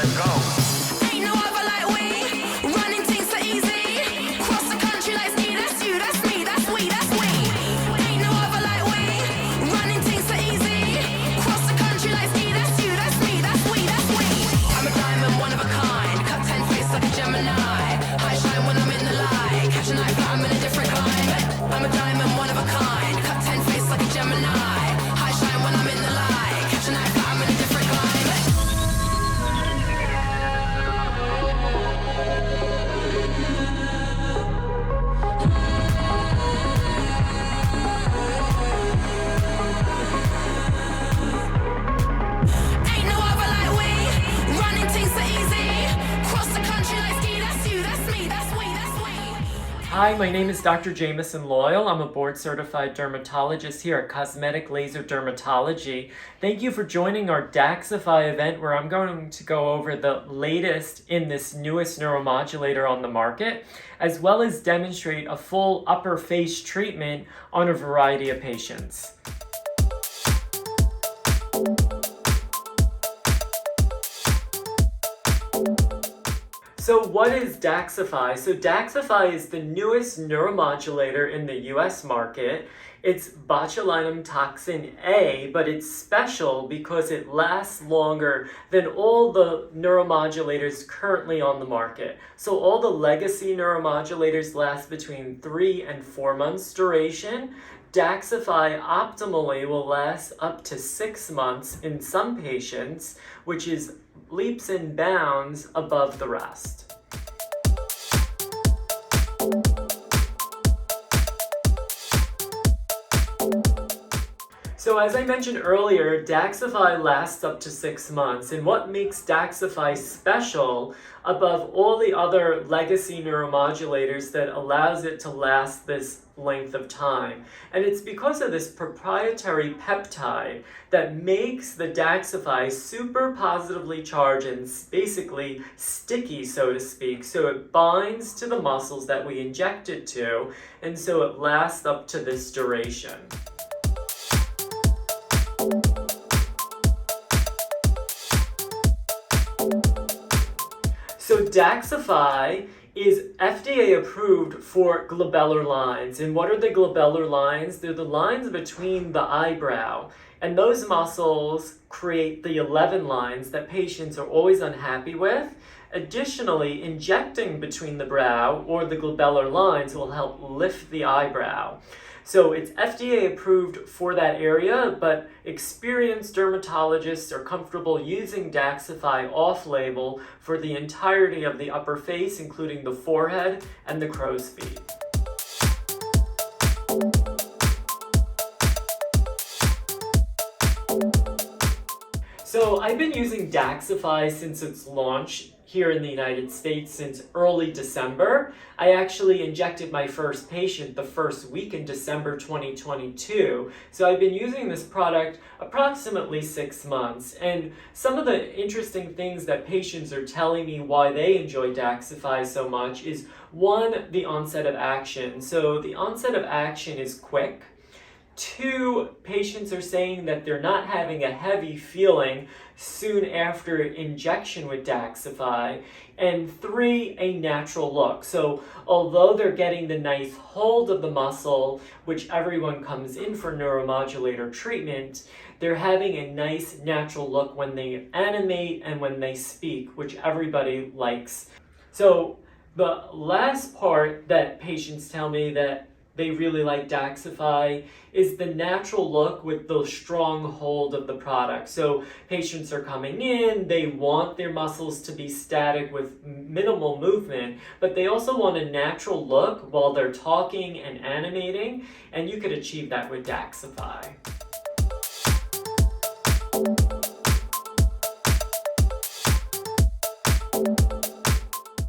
Ain't no other like we. Running things so easy. Cross the country like ski. That's you, that's me, that's we, that's we. Ain't no other like we. Running things so easy. Cross the country like ski. That's you, that's me, that's we, that's we. I'm a diamond, one of a kind. Cut 10 face like a Gemini. High shine when I'm in the light. Catch a knife, but I'm in a different climate. I'm a diamond, one of a kind. Cut 10 face like a Gemini. High shine when I'm in the light. Catch a knife, but I'm in a different climate. Ain't no other like we. Running things so easy. Cross the country like ski. That's you, that's me, that's we, that's we. Hi, my name is Dr. Jamison Loyal. I'm a board-certified dermatologist here at Cosmetic Laser Dermatology. Thank you for joining our Daxxify event where I'm going to go over the latest in this newest neuromodulator on the market, as well as demonstrate a full upper face treatment on a variety of patients. So what is Daxxify? So Daxxify is the newest neuromodulator in the US market. It's botulinum toxin A, but it's special because it lasts longer than all the neuromodulators currently on the market. So all the legacy neuromodulators last between 3 and 4 months duration. Daxxify optimally will last up to 6 months in some patients, which is leaps and bounds above the rest. So as I mentioned earlier, Daxxify lasts up to 6 months, and what makes Daxxify special above all the other legacy neuromodulators that allows it to last this length of time? And it's because of this proprietary peptide that makes the Daxxify super positively charged and basically sticky, so to speak. So it binds to the muscles that we inject it to, and so it lasts up to this duration. So Daxxify is FDA approved for glabellar lines. And what are the glabellar lines? They're the lines between the eyebrow. And those muscles create the 11 lines that patients are always unhappy with. Additionally, injecting between the brow or the glabellar lines will help lift the eyebrow. So it's FDA approved for that area, but experienced dermatologists are comfortable using Daxxify off-label for the entirety of the upper face, including the forehead and the crow's feet. So I've been using Daxxify since its launch here in the United States since early December. I actually injected my first patient the first week in December 2022. So I've been using this product approximately 6 months. And some of the interesting things that patients are telling me why they enjoy Daxxify so much is, one, the onset of action. So the onset of action is quick. 2, patients are saying that they're not having a heavy feeling soon after injection with Daxxify. And 3, a natural look. So although they're getting the nice hold of the muscle, which everyone comes in for neuromodulator treatment, they're having a nice natural look when they animate and when they speak, which everybody likes. So the last part that patients tell me that they really like Daxxify is the natural look with the strong hold of the product. So patients are coming in, they want their muscles to be static with minimal movement, but they also want a natural look while they're talking and animating, and you could achieve that with Daxxify.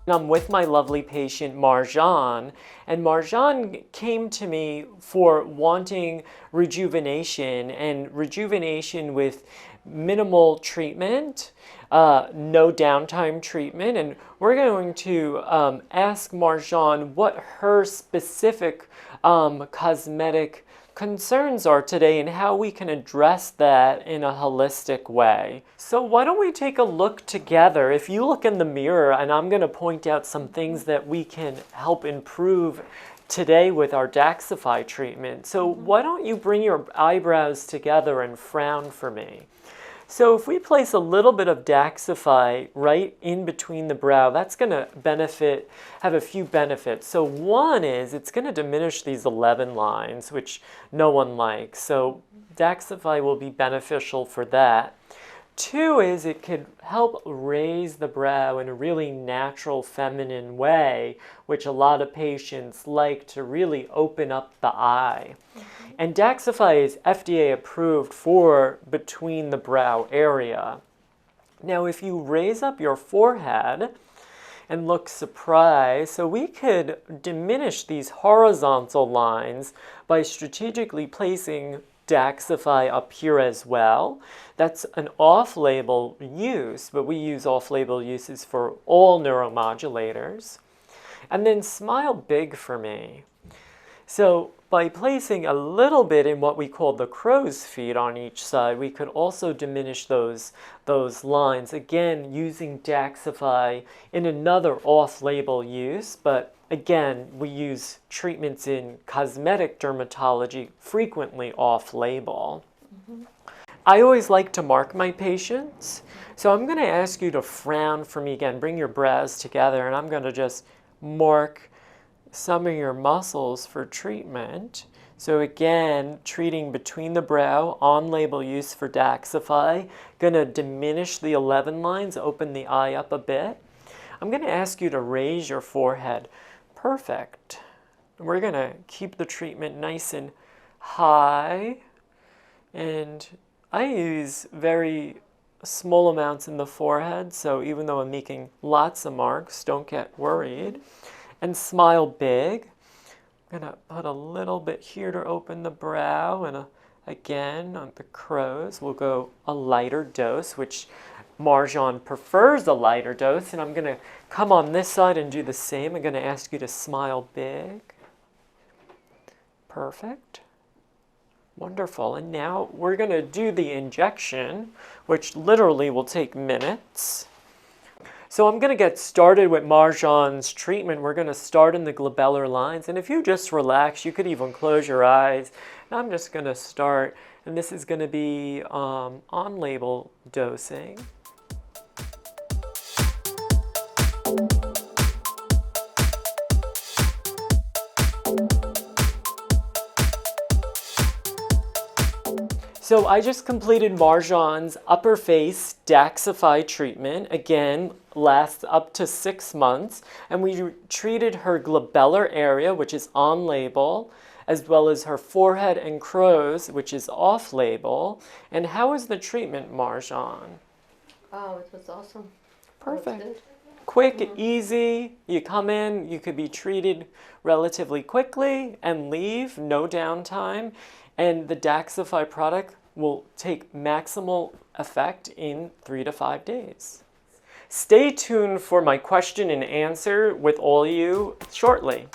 I'm with my lovely patient Marjan, and Marjan came to me for wanting rejuvenation, and rejuvenation with minimal treatment, no downtime treatment, and we're going to ask Marjan what her specific cosmetic concerns are today and how we can address that in a holistic way. So why don't we take a look together? If you look in the mirror, and I'm going to point out some things that we can help improve today with our Daxxify treatment. So why don't you bring your eyebrows together and frown for me? So if we place a little bit of Daxxify right in between the brow, that's going to have a few benefits. So one is it's going to diminish these 11 lines, which no one likes. So Daxxify will be beneficial for that. Two is it could help raise the brow in a really natural, feminine way, which a lot of patients like to really open up the eye. And Daxxify is FDA approved for between the brow area. Now, if you raise up your forehead and look surprised, so we could diminish these horizontal lines by strategically placing Daxxify up here as well. That's an off-label use, but we use off-label uses for all neuromodulators. And then smile big for me. So by placing a little bit in what we call the crow's feet on each side, we could also diminish those lines, again using Daxxify in another off-label use, but again, we use treatments in cosmetic dermatology frequently off-label. I always like to mark my patients, so I'm going to ask you to frown for me again. Bring your brows together, and I'm going to just mark some of your muscles for treatment. So again, treating between the brow, on-label use for Daxxify. Going to diminish the 11 lines, open the eye up a bit. I'm going to ask you to raise your forehead. Perfect. We're going to keep the treatment nice and high. And I use very small amounts in the forehead, so even though I'm making lots of marks, don't get worried. And smile big. I'm going to put a little bit here to open the brow, and again on the crows we'll go a lighter dose, which Marjan prefers a lighter dose, and I'm going to come on this side and do the same. I'm going to ask you to smile big. Perfect. Wonderful. And now we're going to do the injection, which literally will take minutes. So I'm going to get started with Marjan's treatment. We're going to start in the glabellar lines. And if you just relax, you could even close your eyes. And I'm just going to start. And this is going to be on-label dosing. So I just completed Marjan's upper face Daxxify treatment. Again, lasts up to 6 months. And we treated her glabellar area, which is on label, as well as her forehead and crow's, which is off label. And how was the treatment, Marjan? Oh, it was awesome. Perfect. It was good. Quick, easy. You come in, you could be treated relatively quickly and leave, no downtime. And the Daxxify product will take maximal effect in 3 to 5 days. Stay tuned for my question and answer with all you shortly.